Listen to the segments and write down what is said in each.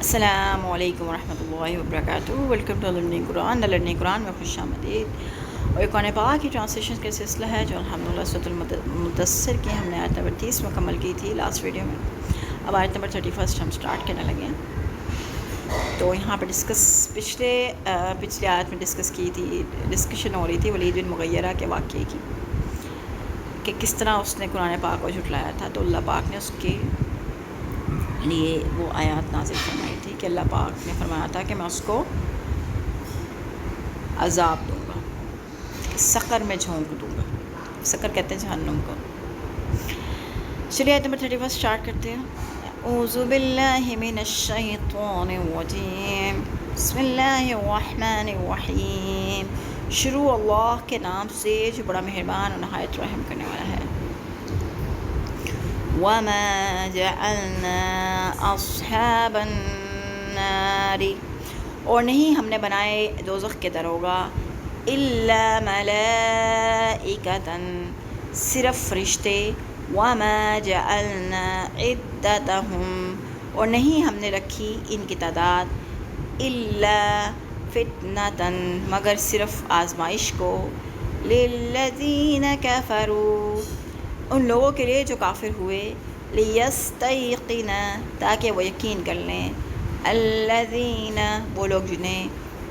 السلام علیکم ورحمۃ اللہ وبرکاتہ۔ ویلکم ٹو لرننگ قرآن میں خوش آمدید۔ اور قرآن پاک کی ٹرانسلیشن کا سلسلہ ہے جو الحمدللہ سورۃ المدثر کی ہم نے آیت نمبر 30 مکمل کی تھی لاسٹ ویڈیو میں۔ اب آیت نمبر 31 ہم سٹارٹ کرنے لگے ہیں۔ تو یہاں پہ پچھلے آیت میں ڈسکشن ہو رہی تھی ولید بن مغیرہ کے واقعے کی کہ کس طرح اس نے قرآن پاک کو جھٹلایا تھا، تو اللہ پاک نے اس کے لیے وہ آیات نازل فرمائی تھی کہ اللہ پاک نے فرمایا تھا کہ میں اس کو عذاب دوں گا، سقر میں جھونک دوں گا۔ سقر کہتے ہیں جہنم کو۔ چلیے آیت نمبر 31 سٹارٹ کرتے ہیں۔ اعوذ باللہ من الشیطان الرجیم، بسم اللہ الرحمن الرحیم۔ شروع اللہ کے نام سے جو بڑا مہربان اور نہایت رحم کرنے والا ہے۔ وَمَا جَعَلْنَا أَصْحَابَ النَّارِ، اور نہیں ہم نے بنائے دوزخ کے دروگا، إِلَّا مَلَائِكَةً، صرف فرشتے، وَمَا جَعَلْنَا عِدَّتَهُمْ، اور نہیں ہم نے رکھی ان کی تعداد، إِلَّا فِتْنَةً، مگر صرف آزمائش کو، لِلَّذِينَ كَفَرُوا، ان لوگوں کے لیے جو کافر ہوئے، لیستیقن، تاکہ وہ یقین کر لیں، الذین، وہ لوگ جنہیں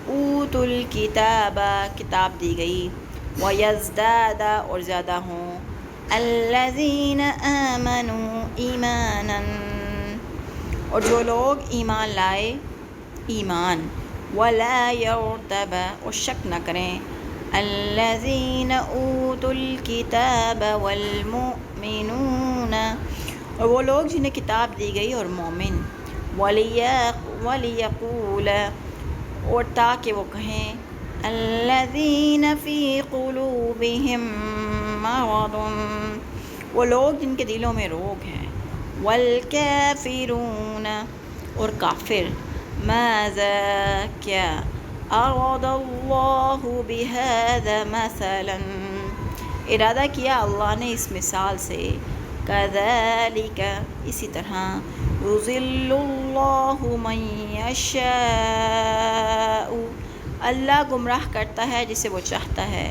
اوتوا الکتاب، کتاب دی گئی، ویزداد، اور زیادہ ہوں، الذین آمنوا ایمانا، اور جو لوگ ایمان لائے ایمان، ولا یرتب، اور شک نہ کریں، الذین اوتوا الکتاب والمؤمنون، اور وہ لوگ جنہیں کتاب دی گئی اور مومن، ولیقول، اور تاکہ وہ کہیں، الذین فی قلوبہم مرض، وہ لوگ جن کے دلوں میں روگ ہے، والکافرون، اور کافر، ماذا، کیا، اراد اللہ بہذا مثلا، ارادہ کیا اللہ نے اس مثال سے، کذالک، اسی طرح، یضل اللہ من یشاء، اللہ گمراہ کرتا ہے جسے وہ چاہتا ہے،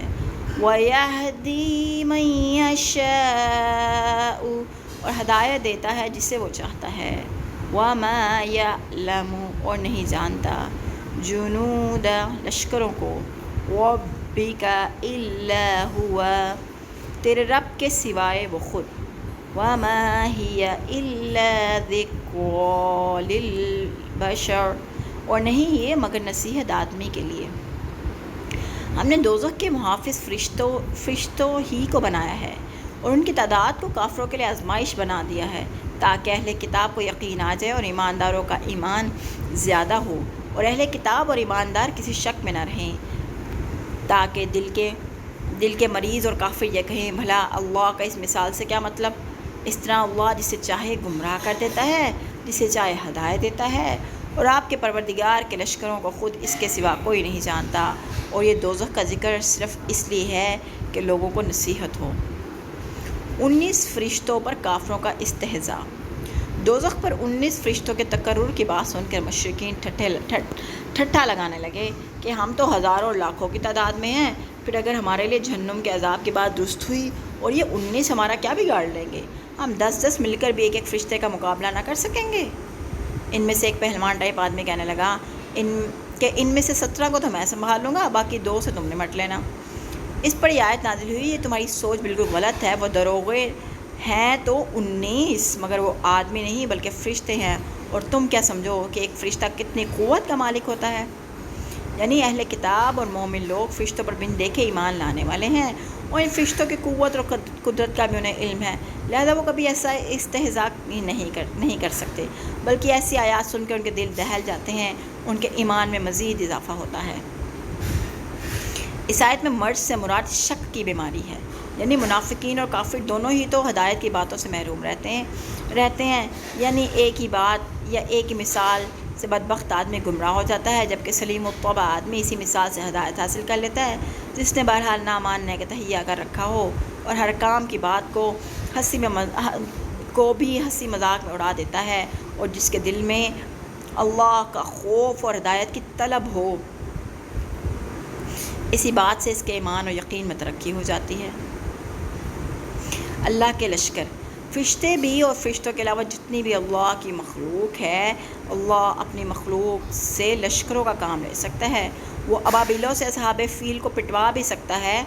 ویہدی من یشاء، اور ہدایت دیتا ہے جسے وہ چاہتا ہے، وما یعلم، اور نہیں جانتا، جنود، لشکروں کو، ربک الا هو، تیرے رب کے سوائے وہ خود، وما ہی الا ذکر للبشر، اور نہیں یہ مگر نصیحت آدمی کے لیے۔ ہم نے دوزخ کے محافظ فرشتوں ہی کو بنایا ہے اور ان کی تعداد کو کافروں کے لیے آزمائش بنا دیا ہے، تاکہ اہل کتاب کو یقین آ جائے اور ایمانداروں کا ایمان زیادہ ہو، اور اہل کتاب اور ایماندار کسی شک میں نہ رہیں، تاکہ دل کے مریض اور کافر یہ کہیں، بھلا اللہ کا اس مثال سے کیا مطلب؟ اس طرح اللہ جسے چاہے گمراہ کر دیتا ہے، جسے چاہے ہدایت دیتا ہے، اور آپ کے پروردگار کے لشکروں کو خود اس کے سوا کوئی نہیں جانتا، اور یہ دوزخ کا ذکر صرف اس لیے ہے کہ لوگوں کو نصیحت ہو۔ 19 فرشتوں پر کافروں کا استہزاء۔ دوزخ پر 19 فرشتوں کے تقرر کی بات سن کر مشرکین ٹھٹھا لگانے لگے کہ ہم تو ہزاروں لاکھوں کی تعداد میں ہیں، پھر اگر ہمارے لیے جہنم کے عذاب کی بات درست ہوئی اور یہ 19 ہمارا کیا بگاڑ لیں گے؟ ہم 10 مل کر بھی ایک فرشتے کا مقابلہ نہ کر سکیں گے؟ ان میں سے ایک پہلوان ٹائپ آدمی کہنے لگا ان میں سے 17 کو تو میں سنبھال لوں گا، باقی 2 سے تم نمٹ لینا۔ اس پر یہ آیت نازل ہوئی، یہ تمہاری سوچ بالکل غلط ہے، وہ دروغے ہیں تو 19، مگر وہ آدمی نہیں بلکہ فرشتے ہیں، اور تم کیا سمجھو کہ ایک فرشتہ کتنی قوت کا مالک ہوتا ہے؟ یعنی اہل کتاب اور مومن لوگ فرشتوں پر بن دیکھے ایمان لانے والے ہیں، اور ان فرشتوں کی قوت اور قدرت کا بھی انہیں علم ہے، لہذا وہ کبھی ایسا استہزاء نہیں کر سکتے، بلکہ ایسی آیات سن کے ان کے دل دہل جاتے ہیں، ان کے ایمان میں مزید اضافہ ہوتا ہے۔ اس آیت میں مرض سے مراد شک کی بیماری ہے، یعنی منافقین اور کافر دونوں ہی تو ہدایت کی باتوں سے محروم رہتے ہیں، یعنی ایک ہی بات یا ایک ہی مثال سے بدبخت آدمی گمراہ ہو جاتا ہے، جبکہ سلیم الطبع آدمی اسی مثال سے ہدایت حاصل کر لیتا ہے، جس نے بہرحال نہ ماننے کا تہیہ کر رکھا ہو اور ہر کام کی بات کو ہنسی مذاق میں اڑا دیتا ہے، اور جس کے دل میں اللہ کا خوف اور ہدایت کی طلب ہو، اسی بات سے اس کے ایمان و یقین میں ترقی ہو جاتی ہے۔ اللہ کے لشکر، فرشتے بھی اور فرشتوں کے علاوہ جتنی بھی اللہ کی مخلوق ہے، اللہ اپنی مخلوق سے لشکروں کا کام لے سکتا ہے۔ وہ ابابیلوں سے اصحاب فیل کو پٹوا بھی سکتا ہے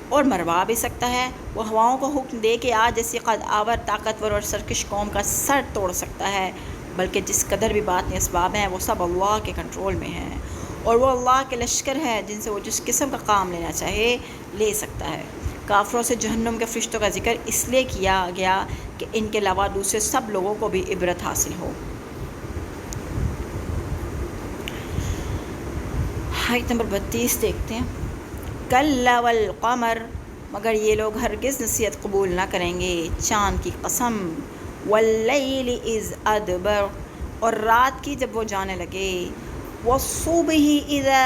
اور مروا بھی سکتا ہے۔ وہ ہواؤں کو حکم دے کہ آج جیسی قد آور، طاقتور اور سرکش قوم کا سر توڑ سکتا ہے، بلکہ جس قدر بھی باطنی اسباب ہیں وہ سب اللہ کے کنٹرول میں ہیں، اور وہ اللہ کے لشکر ہیں جن سے وہ جس قسم کا کام لینا چاہے لے سکتا ہے۔ کافروں سے جہنم کے فرشتوں کا ذکر اس لیے کیا گیا کہ ان کے علاوہ دوسرے سب لوگوں کو بھی عبرت حاصل ہو۔ آیت نمبر 32 دیکھتے ہیں۔ کلا والقمر، مگر یہ لوگ ہرگز نصیحت قبول نہ کریں گے، چاند کی قسم، واللیل اذ ادبر، اور رات کی جب وہ جانے لگے، والصبح اذا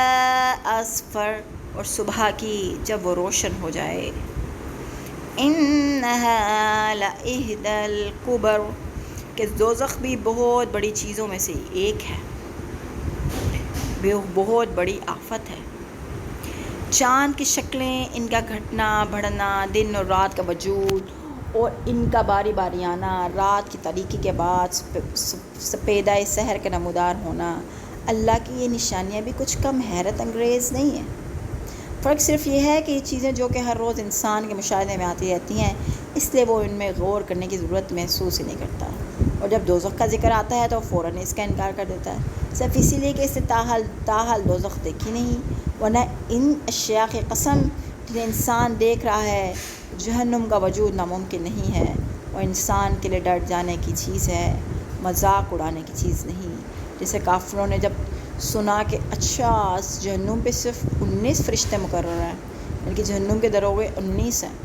اسفر، اور صبح کی جب وہ روشن ہو جائے، انہا لإحدی الکبر، کہ دوزخ بھی بہت بڑی چیزوں میں سے ایک ہے، بہت بڑی آفت ہے۔ چاند کی شکلیں، ان کا گھٹنا بڑھنا، دن اور رات کا وجود اور ان کا باری باری آنا، رات کی تاریکی کے بعد سپیدہ سحر کا نمودار ہونا، اللہ کی یہ نشانیاں بھی کچھ کم حیرت انگیز نہیں ہیں۔ فرق صرف یہ ہے کہ یہ چیزیں جو کہ ہر روز انسان کے مشاہدے میں آتی رہتی ہیں، اس لیے وہ ان میں غور کرنے کی ضرورت محسوس ہی نہیں کرتا، اور جب دوزخ کا ذکر آتا ہے تو فوراً اس کا انکار کر دیتا ہے، صرف اسی لیے کہ اس نے تاحال دوزخ دیکھی نہیں، ورنہ ان اشیاء کی قسم جنہیں انسان دیکھ رہا ہے، جہنم کا وجود ناممکن نہیں ہے، اور انسان کے لیے ڈر جانے کی چیز ہے، مذاق اڑانے کی چیز نہیں۔ جیسے کافروں نے جب سنا کہ اچھا جہنم پہ صرف 19 فرشتے مقرر ہیں، بلکہ جہنم کے دروغے 19 ہیں،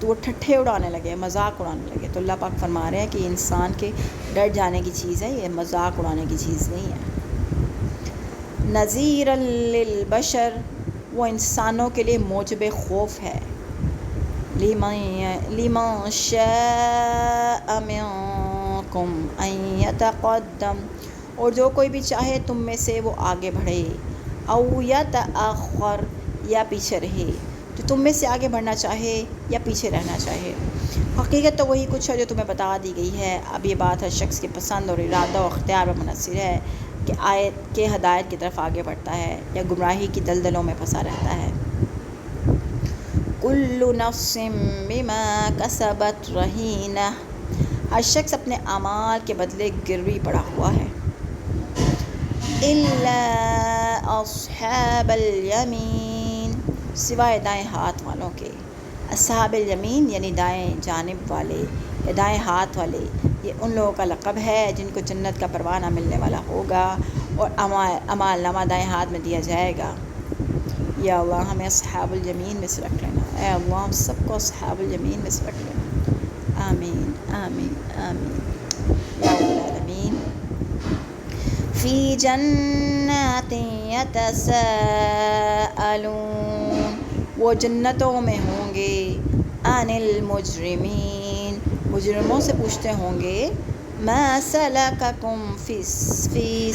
تو وہ ٹھٹھے اڑانے لگے، مذاق اڑانے لگے۔ تو اللہ پاک فرما رہے ہیں کہ یہ انسان کے ڈر جانے کی چیز ہے، یہ مذاق اڑانے کی چیز نہیں ہے۔ نذیرا للبشر، وہ انسانوں کے لیے موجب خوف ہے، لمن شاء منکم ان یتقدم، اور جو کوئی بھی چاہے تم میں سے وہ آگے بڑھے، او یتأخر، یا پیچھے رہے، جو تم میں سے آگے بڑھنا چاہے یا پیچھے رہنا چاہے۔ حقیقت تو وہی کچھ ہے جو تمہیں بتا دی گئی ہے، اب یہ بات ہر شخص کے پسند اور ارادہ و اختیار پر منحصر ہے کہ آیت کے ہدایت کی طرف آگے بڑھتا ہے یا گمراہی کی دلدلوں میں پھنسا رہتا ہے۔ کل نفس بما کسبت رہینہ، ہر شخص اپنے اعمال کے بدلے گروی پڑا ہوا ہے، الا اصحاب الیمین، سوائے دائیں ہاتھ والوں کے۔ اصحاب الیمین یعنی دائیں جانب والے یا دائیں ہاتھ والے، یہ ان لوگوں کا لقب ہے جن کو جنت کا پروانہ ملنے والا ہوگا اور اعمال نامہ دائیں ہاتھ میں دیا جائے گا۔ یا اللہ ہمیں اصحاب الیمین میں سے رکھ لینا، اے اللہ ہم سب کو اصحاب الیمین میں سے رکھ لینا، آمین آمین آمین یا رب العالمین۔ فی جنات یتساءلون، وہ جنتوں میں ہوں گے، عن المجرمین، مجرموں سے پوچھتے ہوں گے، ما سلککم فی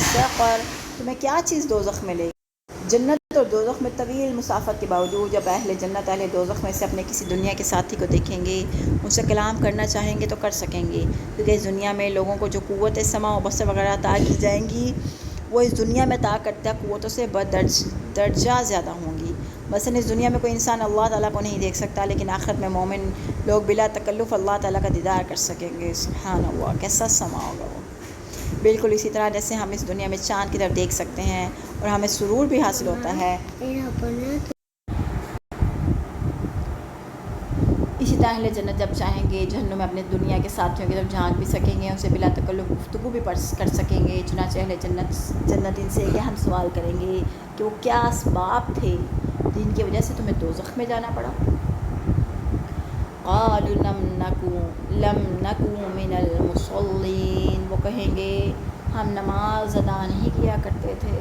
سقر، تمہیں کیا چیز دوزخ میں لے گی۔ جنت اور دوزخ میں طویل مسافت کے باوجود جب اہل جنت اہل دوزخ میں سے اپنے کسی دنیا کے ساتھی کو دیکھیں گے، ان سے کلام کرنا چاہیں گے تو کر سکیں گے، کیونکہ اس دنیا میں لوگوں کو جو قوت سمع و بصر وغیرہ عطا کی جائیں گی وہ اس دنیا میں عطا کرتا قوتوں سے درجہ زیادہ ہوں گی۔ مثلا اس دنیا میں کوئی انسان اللہ تعالیٰ کو نہیں دیکھ سکتا، لیکن آخرت میں مومن لوگ بلا تکلف اللہ تعالیٰ کا دیدار کر سکیں گے۔ سبحان اللہ، کیسا سما ہوگا وہ۔ بالکل اسی طرح جیسے ہم اس دنیا میں چاند کی طرف دیکھ سکتے ہیں اور ہمیں سرور بھی حاصل ہوتا ہے، اسی طرح اہل جنت جب چاہیں گے جہنم میں اپنے دنیا کے ساتھیوں کی طرف جھانک بھی سکیں گے، ان سے بلا تکلف گفتگو بھی کر سکیں گے۔ چنانچہ اہل جنت ان سے ہم سوال کریں گے کہ وہ کیا اسباب تھے جن کی وجہ سے تمہیں دوزخ میں جانا پڑا۔ قالوا لم نکو من المصلین، وہ کہیں گے ہم نماز ادا نہیں کیا کرتے تھے،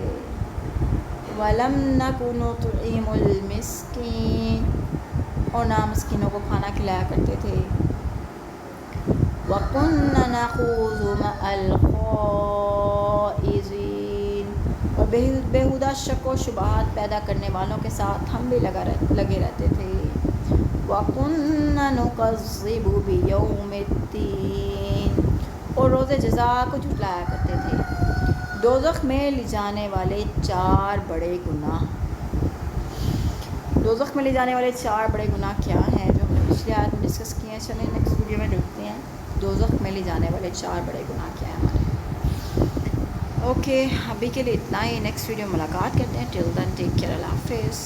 ولم نک نطعم المسکین، اور نہ مسکینوں کو کھانا کھلایا کرتے تھے، وَكُنَّا نَخُوضُ مَعَ الْخَائِضِينَ، بیہودہ شک و شبہات پیدا کرنے والوں کے ساتھ ہم بھی لگے رہتے تھے۔ وَكُنَّا نُكَذِّبُ بِيَوْمِ الدِّينِ، اور روز جزا کو جھٹلایا کرتے تھے۔ دوزخ میں لے جانے والے 4 بڑے گناہ۔ دوزخ میں لے جانے والے 4 بڑے گناہ کیا ہیں جو ہم نے پچھلی آیت میں ڈسکس کیے ہیں؟ چلیں نیکسٹ ویڈیو میں دیکھتے ہیں دوزخ میں لے جانے والے 4 بڑے گناہ کیا ہیں ہمارے۔ اوکے، ابھی کے لیے اتنا ہی، نیکسٹ ویڈیو میں ملاقات کرتے ہیں۔ ٹل دین ٹیک کیئر، اللہ حافظ۔